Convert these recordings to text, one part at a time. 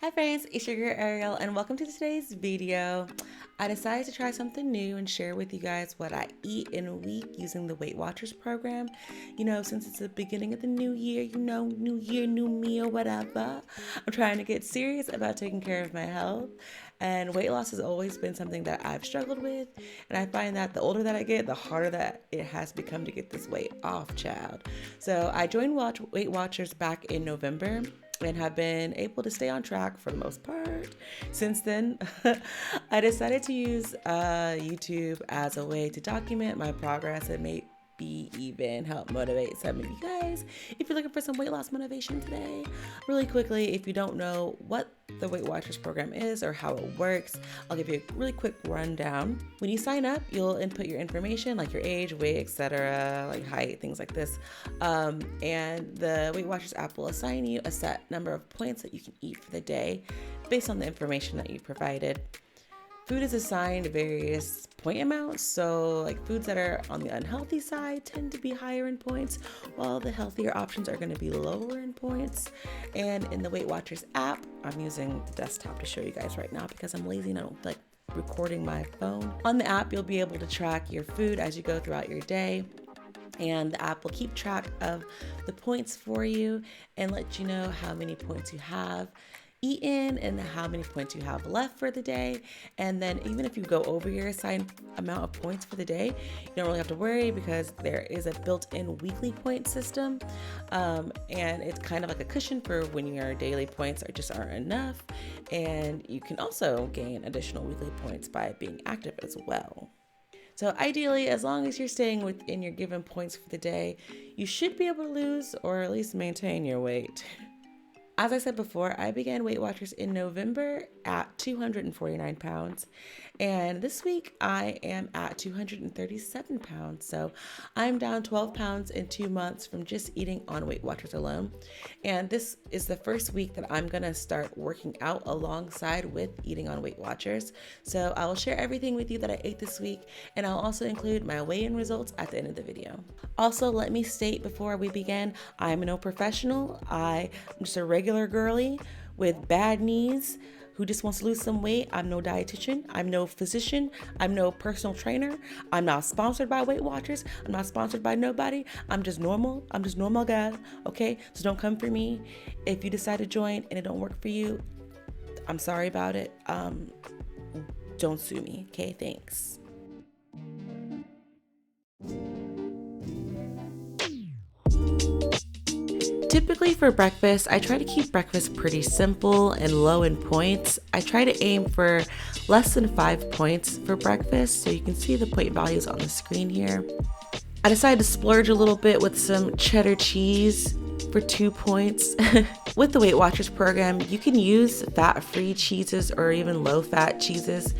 Hi friends, it's your girl Ariel and welcome to today's video. I decided to try something new and share with you guys what I eat in a week using the Weight Watchers program. You know, since it's the beginning of the new year, new year, new me or whatever. I'm trying to get serious about taking care of my health, and weight loss has always been something that I've struggled with, and I find that the older that I get, the harder that it has become to get this weight off, child. So I joined Weight Watchers back in November and have been able to stay on track for the most part. Since then, I decided to use YouTube as a way to document my progress and maybe even help motivate some of you guys if you're looking for some weight loss motivation today. Really quickly, if you don't know what the Weight Watchers program is or how it works, I'll give you a really quick rundown. When you sign up, you'll input your information like your age, weight, etc., like height, things like this. And the Weight Watchers app will assign you a set number of points that you can eat for the day based on the information that you provided. Food is assigned various point amounts, so like foods that are on the unhealthy side tend to be higher in points, while the healthier options are going to be lower in points. And in the Weight Watchers app, I'm using the desktop to show you guys right now because I'm lazy and I don't like recording my phone. On the app, you'll be able to track your food as you go throughout your day, and the app will keep track of the points for you and let you know how many points you have eaten and how many points you have left for the day. And then even if you go over your assigned amount of points for the day, you don't really have to worry because there is a built-in weekly point system, and it's kind of like a cushion for when your daily points aren't enough. And you can also gain additional weekly points by being active as well. So ideally, as long as you're staying within your given points for the day, you should be able to lose or at least maintain your weight. As I said before, I began Weight Watchers in November at 249 pounds, and this week I am at 237 pounds. So I'm down 12 pounds in 2 months from just eating on Weight Watchers alone. And this is the first week that I'm gonna start working out alongside with eating on Weight Watchers. So I will share everything with you that I ate this week, and I'll also include my weigh-in results at the end of the video. Also, let me state before we begin, I'm no professional. I'm just a regular girly with bad knees who just wants to lose some weight. I'm no dietitian. I'm no physician. I'm no personal trainer. I'm not sponsored by Weight Watchers. I'm not sponsored by nobody. I'm just normal. I'm just normal gal. Okay, so don't come for me. If you decide to join and it don't work for you, I'm sorry about it. Don't sue me. Okay, thanks. Typically for breakfast, I try to keep breakfast pretty simple and low in points. I try to aim for less than 5 points for breakfast, so you can see the point values on the screen here. I decided to splurge a little bit with some cheddar cheese for 2 points. With the Weight Watchers program, you can use fat-free cheeses or even low-fat cheeses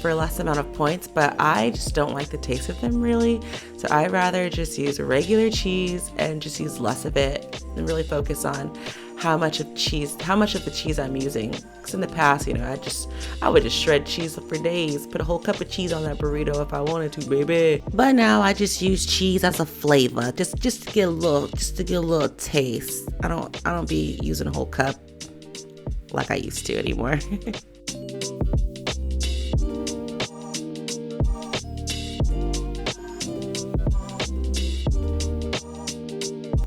for a less amount of points, but I just don't like the taste of them really. So I'd rather just use regular cheese and just use less of it and really focus on how much of the cheese I'm using. Because in the past, I would just shred cheese for days, put a whole cup of cheese on that burrito if I wanted to, baby. But now I just use cheese as a flavor, just to get a little taste. I don't be using a whole cup like I used to anymore.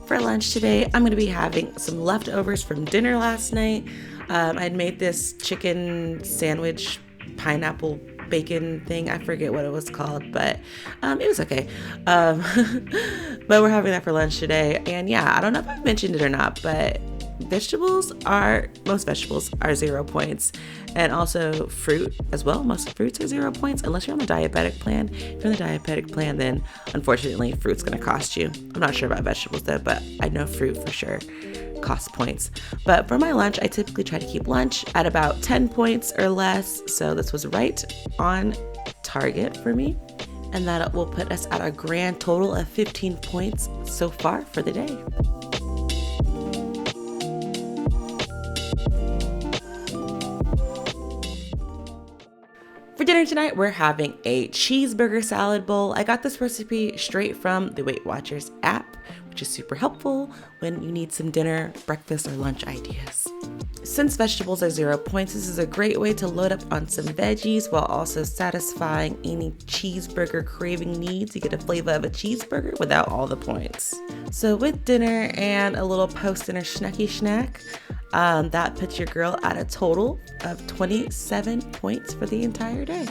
For lunch today, I'm going to be having some leftovers from dinner last night. I'd made this chicken sandwich, pineapple bacon thing. I forget what it was called, but it was okay. But we're having that for lunch today. And yeah, I don't know if I've mentioned it or not, but most vegetables are 0 points, and also fruit as well. Most fruits are 0 points unless you're on the diabetic plan. If you're on the diabetic plan, then unfortunately fruit's going to cost you. I'm not sure about vegetables though, but I know fruit for sure costs points. But for my lunch, I typically try to keep lunch at about 10 points or less, so this was right on target for me, and that will put us at a grand total of 15 points so far for the day. For dinner tonight, we're having a cheeseburger salad bowl. I got this recipe straight from the Weight Watchers app, which is super helpful when you need some dinner, breakfast, or lunch ideas. Since vegetables are 0 points, this is a great way to load up on some veggies while also satisfying any cheeseburger craving needs. You get a flavor of a cheeseburger without all the points. So with dinner and a little post-dinner snacky snack, that puts your girl at a total of 27 points for the entire day.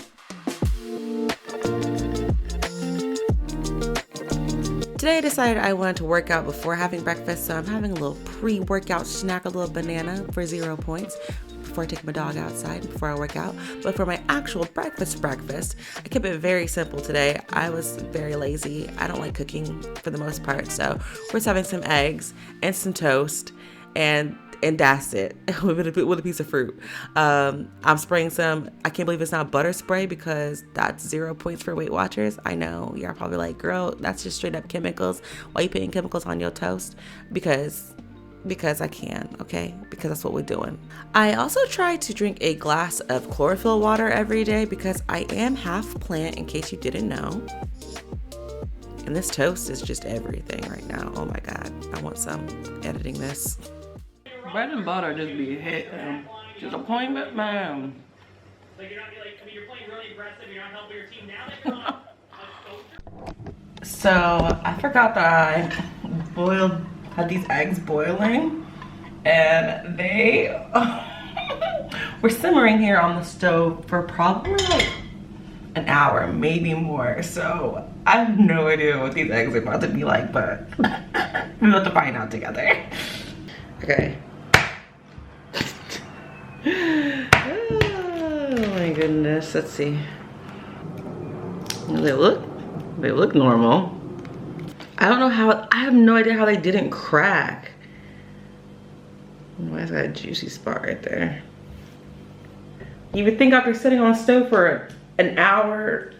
Today I decided I wanted to work out before having breakfast, so I'm having a little pre-workout snack, a little banana for 0 points before I take my dog outside, before I work out. But for my actual breakfast, I kept it very simple today. I was very lazy. I don't like cooking for the most part, so we're just having some eggs and some toast, and that's it, with a piece of fruit. I'm spraying some, I can't believe it's not butter spray because that's 0 points for Weight Watchers. I know, you're probably like, girl, that's just straight up chemicals. Why are you putting chemicals on your toast? Because I can, okay? Because that's what we're doing. I also try to drink a glass of chlorophyll water every day because I am half plant, in case you didn't know. And this toast is just everything right now. Oh my God, I want some editing this. Bread and butter just be hitting. Disappointment, man. Like you're playing really aggressive. You're not helping your team now. That you're on. So I forgot that I had these eggs boiling, and they were simmering here on the stove for probably like an hour, maybe more. So I have no idea what these eggs are about to be like, but we'll have to find out together. Okay. Oh my goodness, let's see. They look normal. I don't know how, I have no idea how they didn't crack. Why is that a juicy spot right there? You would think after sitting on the stove for an hour,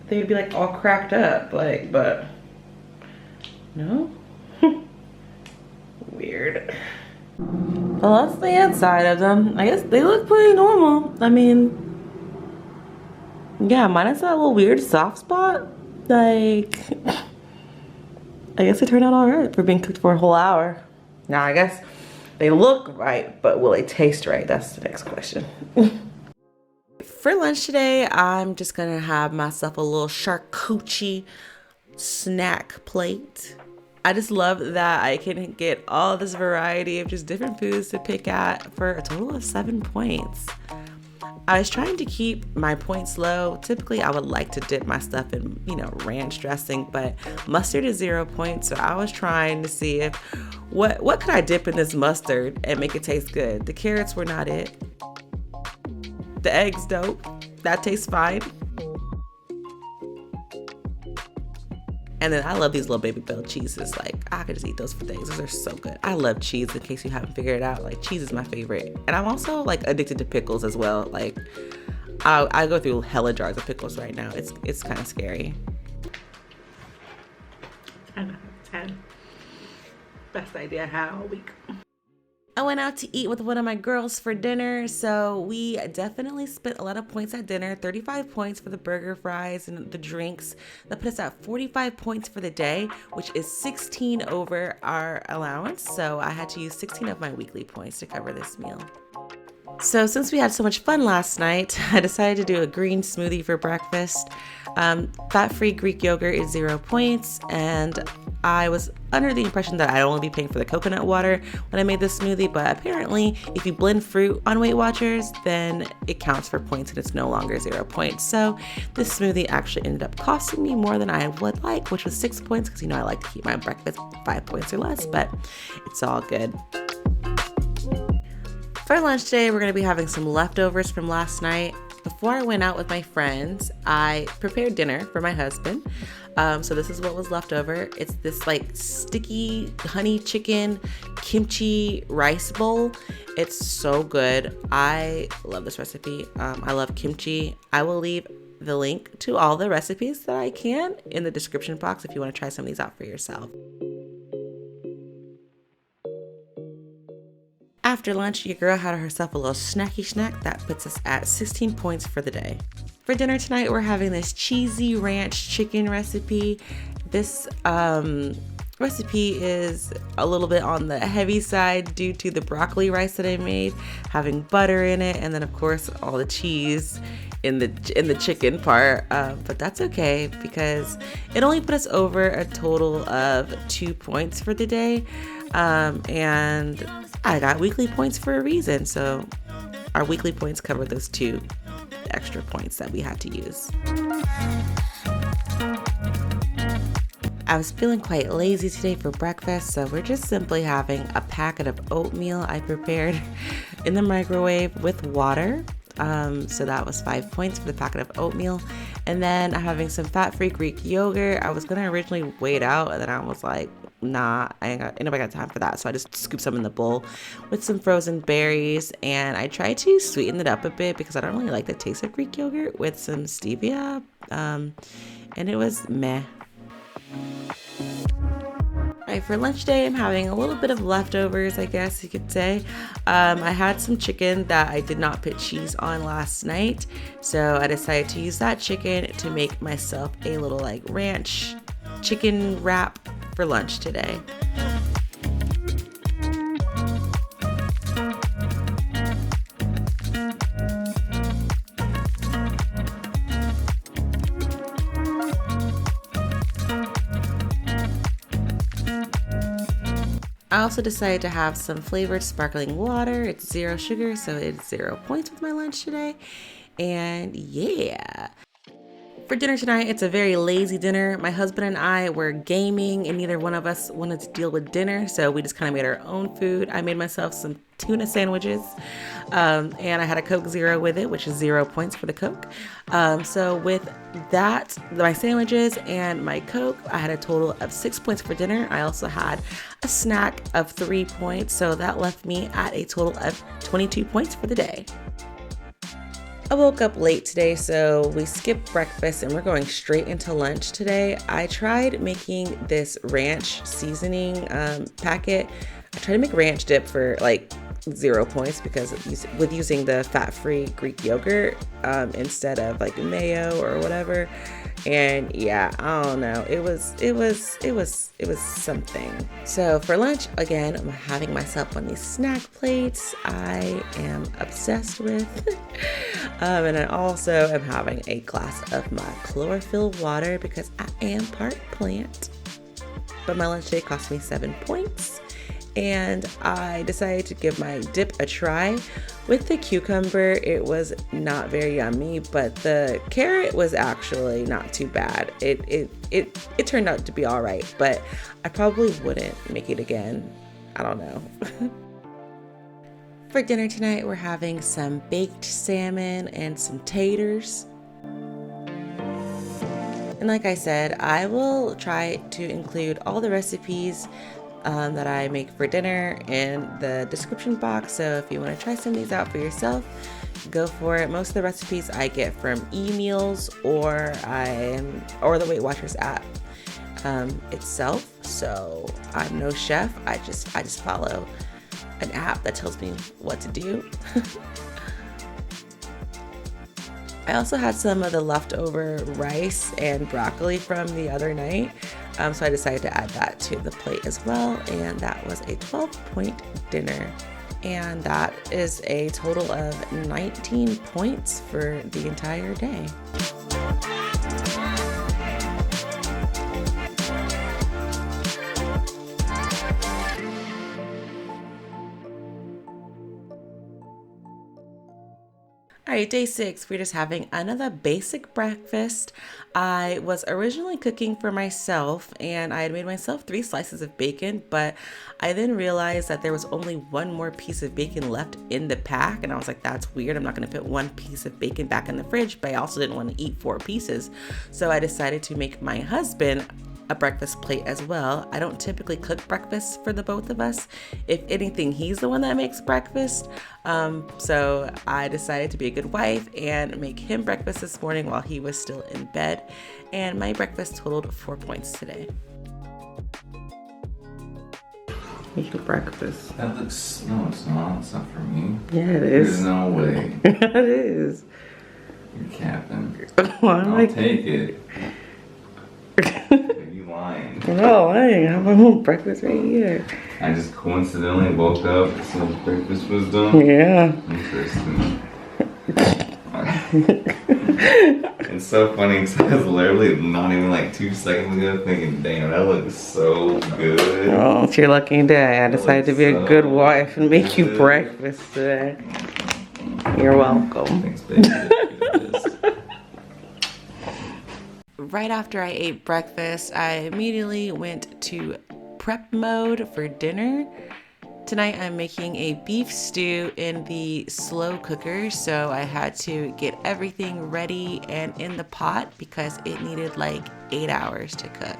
they'd be like all cracked up, like, but no. Weird. Well, that's the inside of them. I guess they look pretty normal. I mean, yeah, minus that little weird soft spot. Like, I guess it turned out all right for being cooked for a whole hour. Now, I guess they look right, but will they taste right? That's the next question. For lunch today, I'm just gonna have myself a little charcuterie snack plate. I just love that I can get all this variety of just different foods to pick at for a total of 7 points. I was trying to keep my points low. Typically, I would like to dip my stuff in, ranch dressing, but mustard is 0 points. So I was trying to see if, what could I dip in this mustard and make it taste good? The carrots were not it. The eggs, dope. That tastes fine. And then I love these little baby bell cheeses. Like, I could just eat those for days. Those are so good. I love cheese, in case you haven't figured it out. Like, cheese is my favorite. And I'm also, like, addicted to pickles as well. Like, I go through hella jars of pickles right now. It's kind of scary. 10 out of 10. Best idea I had all week. I went out to eat with one of my girls for dinner, so we definitely spent a lot of points at dinner. 35 points for the burger, fries, and the drinks. That put us at 45 points for the day, which is 16 over our allowance. So I had to use 16 of my weekly points to cover this meal. So since we had so much fun last night, I decided to do a green smoothie for breakfast. Fat-free Greek yogurt is 0 points, and I was under the impression that I'd only be paying for the coconut water when I made this smoothie, but apparently if you blend fruit on Weight Watchers, then it counts for points and it's no longer 0 points. So this smoothie actually ended up costing me more than I would like, which was 6 points, because I like to keep my breakfast 5 points or less, but it's all good. For lunch today, we're going to be having some leftovers from last night. Before I went out with my friends, I prepared dinner for my husband. So this is what was left over. It's this like sticky honey chicken kimchi rice bowl. It's so good. I love this recipe. I love kimchi. I will leave the link to all the recipes that I can in the description box if you want to try some of these out for yourself. After lunch, your girl had herself a little snacky snack that puts us at 16 points for the day. For dinner tonight, we're having this cheesy ranch chicken recipe. This Recipe is a little bit on the heavy side due to the broccoli rice that I made, having butter in it, and then of course all the cheese in the chicken part. But that's okay because it only put us over a total of 2 points for the day, and I got weekly points for a reason. So our weekly points cover those 2 extra points that we had to use. I was feeling quite lazy today for breakfast, so we're just simply having a packet of oatmeal I prepared in the microwave with water. So that was 5 points for the packet of oatmeal. And then I'm having some fat-free Greek yogurt. I was gonna originally weigh it out, and then I was like, nah, ain't nobody got time for that. So I just scooped some in the bowl with some frozen berries, and I tried to sweeten it up a bit because I don't really like the taste of Greek yogurt with some stevia. And it was meh. Alright, for lunch today, I'm having a little bit of leftovers, I guess you could say. I had some chicken that I did not put cheese on last night, so I decided to use that chicken to make myself a little like ranch chicken wrap for lunch today. I also decided to have some flavored sparkling water. It's 0 sugar, so it's 0 points with my lunch today. And yeah. For dinner tonight, it's a very lazy dinner. My husband and I were gaming, and neither one of us wanted to deal with dinner, so we just kind of made our own food. I made myself some tuna sandwiches, and I had a Coke Zero with it, which is 0 points for the Coke. So with that, my sandwiches and my Coke, I had a total of 6 points for dinner. I also had a snack of 3 points, so that left me at a total of 22 points for the day. I woke up late today, so we skipped breakfast and we're going straight into lunch today. I tried making this ranch seasoning packet. I tried to make ranch dip for like 0 points because with using the fat-free Greek yogurt instead of like mayo or whatever. And yeah, I don't know. It was something. So for lunch, again, I'm having myself one of these snack plates I am obsessed with. And I also am having a glass of my chlorophyll water because I am part plant. But my lunch today cost me 7 points. And I decided to give my dip a try. With the cucumber, it was not very yummy, but the carrot was actually not too bad. It turned out to be all right, but I probably wouldn't make it again. I don't know. For dinner tonight, we're having some baked salmon and some taters. And like I said, I will try to include all the recipes that I make for dinner in the description box. So if you want to try some of these out for yourself, go for it. Most of the recipes I get from emeals or the Weight Watchers app itself. So I'm no chef. I just follow an app that tells me what to do. I also had some of the leftover rice and broccoli from the other night. So I decided to add that to the plate as well. And that was a 12-point dinner. And that is a total of 19 points for the entire day. All right, day 6, we're just having another basic breakfast. I was originally cooking for myself and I had made myself 3 slices of bacon, but I then realized that there was only 1 more piece of bacon left in the pack. And I was like, that's weird. I'm not gonna fit 1 piece of bacon back in the fridge, but I also didn't want to eat 4 pieces. So I decided to make my husband a breakfast plate as well. I don't typically cook breakfast for the both of us. If anything, he's the one that makes breakfast. So I decided to be a good wife and make him breakfast this morning while he was still in bed. And my breakfast totaled 4 points today. Make your breakfast. That looks, no, it's not. It's not for me. Yeah, it is. There's no way. It is. You're capping. Well, I'll take it. You lying. No, I didn't have my own breakfast right here. I just coincidentally woke up as soon as breakfast was done. Yeah. Interesting. It's so funny because I was literally not even like 2 seconds ago thinking, damn, that looks so good. Oh, it's your lucky day. I decided to be a good wife and make you good. breakfast today. You're welcome. Thanks, baby. Right after I ate breakfast, I immediately went to prep mode for dinner. Tonight I'm making a beef stew in the slow cooker, so I had to get everything ready and in the pot because it needed like 8 hours to cook.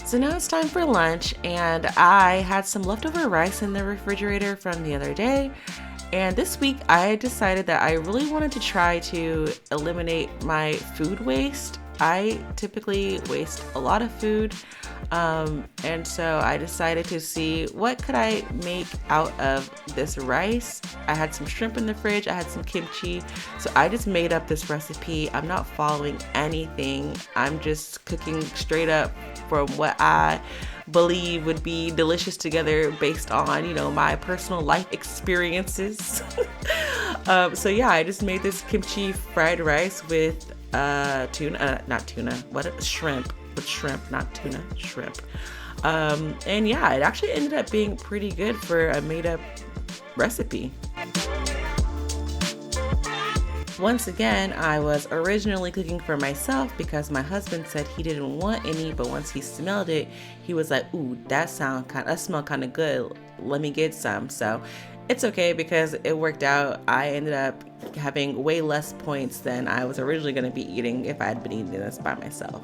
So now it's time for lunch, and I had some leftover rice in the refrigerator from the other day. And this week I decided that I really wanted to try to eliminate my food waste. I typically waste a lot of food, and so I decided to see what could I make out of this rice. I had some shrimp in the fridge, I had some kimchi, so I just made up this recipe. I'm not following anything. I'm just cooking straight up from what I believe would be delicious together based on, you know, my personal life experiences. So yeah, I just made this kimchi fried rice with shrimp, not tuna, shrimp. And yeah, it actually ended up being pretty good for a made up recipe. Once again, I was originally cooking for myself because my husband said he didn't want any, but once he smelled it, he was like, ooh, that smell kind of good. Let me get some. So it's okay because it worked out. I ended up having way less points than I was originally going to be eating if I had been eating this by myself.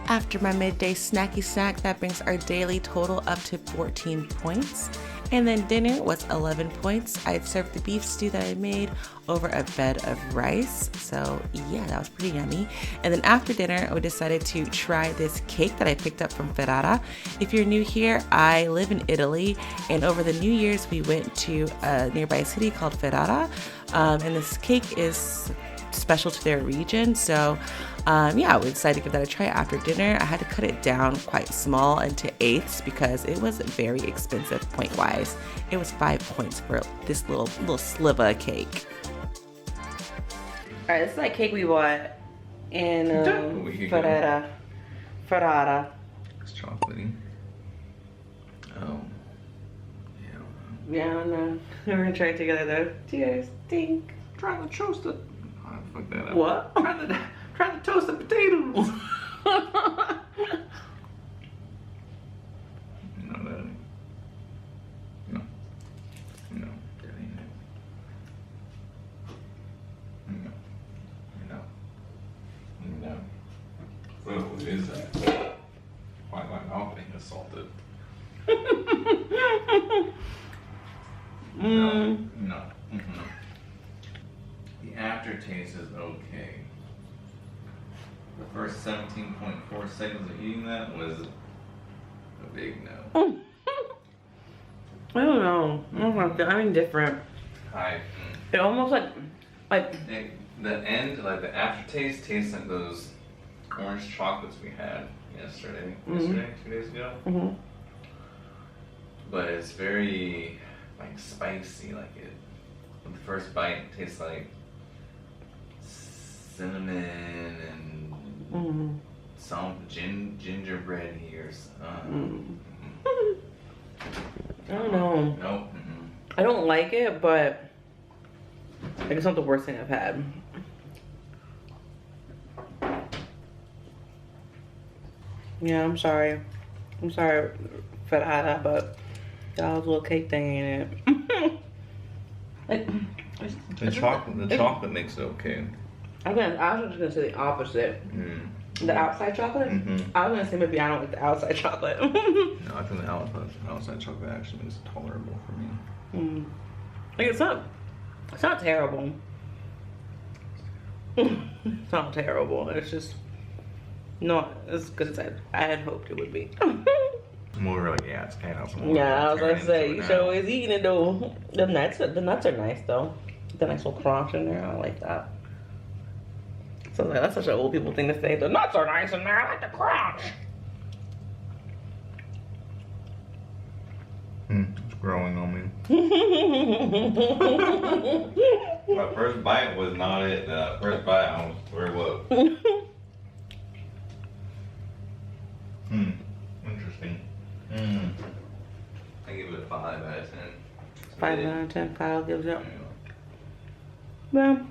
After my midday snacky snack, that brings our daily total up to 14 points. And then dinner was 11 points. I had served the beef stew that I made over a bed of rice. So yeah, that was pretty yummy. And then after dinner, I decided to try this cake that I picked up from Ferrara. If you're new here, I live in Italy. And over the New Year's, we went to a nearby city called Ferrara. And this cake is special to their region. So yeah, we decided to give that a try after dinner. I had to cut it down quite small into eighths because it was very expensive point wise. It was 5 points for this little sliver of cake. All right, this is that cake we bought in Ferrara. It's chocolatey. Oh. Yeah, I don't know. We're gonna try it together though. Cheers. Tink. Trying to toast it. Oh, fuck that up. What? Trying to toast the potatoes. No, that ain't. No. No, that ain't it. No. No. No. So what is that? Why my mouth being assaulted? No. No. Mm-hmm. The aftertaste is okay. The first 17.4 seconds of eating that was a big no. I don't know. I don't know. I'm indifferent. It almost like the end, like the aftertaste, tastes like those orange chocolates we had yesterday, 2 days ago. Mm-hmm. But it's very like spicy, like it. The first bite tastes like cinnamon and some gingerbread here. I don't know. Nope. I don't like it, but like it's not the worst thing I've had. Yeah, I'm sorry. I'm sorry for that, but y'all's little cake thing ain't it. Like, The chocolate makes it okay. I was just gonna say the opposite. The outside chocolate? I was gonna say maybe I don't like the outside chocolate. No, I think the outside chocolate actually makes it tolerable for me. Like it's not terrible. It's not terrible. It's just not as good as I had hoped it would be. We were like, yeah, it's chaos. Yeah, I was gonna say, you should always eating it though. The nuts are nice though. The nice little crunch in there. I like that. So like, that's such an old people thing to say. The nuts are nice in there. I like the crunch. It's growing on me. My first bite was not it. The first bite, I almost threw up. Interesting. I give it a 5 out of 10. 5 out of 10. Kyle gives up. Well,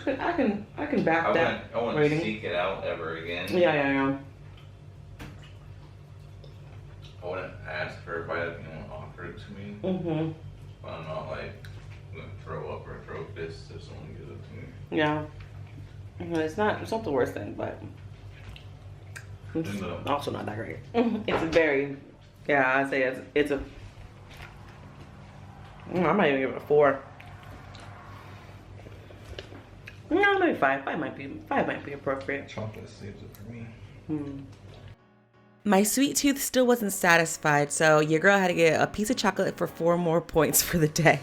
I can back that. I wouldn't rating. seek it out ever again. Yeah. I wouldn't ask for a bite if anyone offered it to me. But I'm not like gonna throw up or throw fists if someone gives it to me. Yeah. It's not the worst thing, but it's also not that great. It's very, yeah, I'd say it's a, I might even give it a 4. No, maybe 5. 5 might be appropriate. Chocolate saves it for me. My sweet tooth still wasn't satisfied, so your girl had to get a piece of chocolate for 4 more points for the day.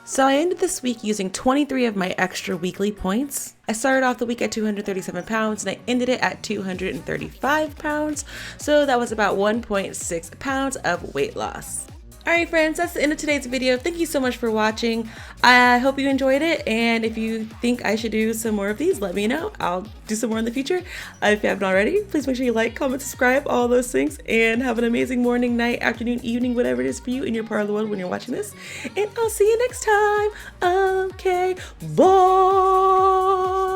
So I ended this week using 23 of my extra weekly points. I started off the week at 237 pounds and I ended it at 235 pounds. So that was about 1.6 pounds of weight loss. Alright friends, that's the end of today's video. Thank you so much for watching. I hope you enjoyed it, and if you think I should do some more of these, let me know. I'll do some more in the future. If you haven't already, please make sure you like, comment, subscribe, all those things, and have an amazing morning, night, afternoon, evening, whatever it is for you in your part of the world when you're watching this. And I'll see you next time. Okay, bye!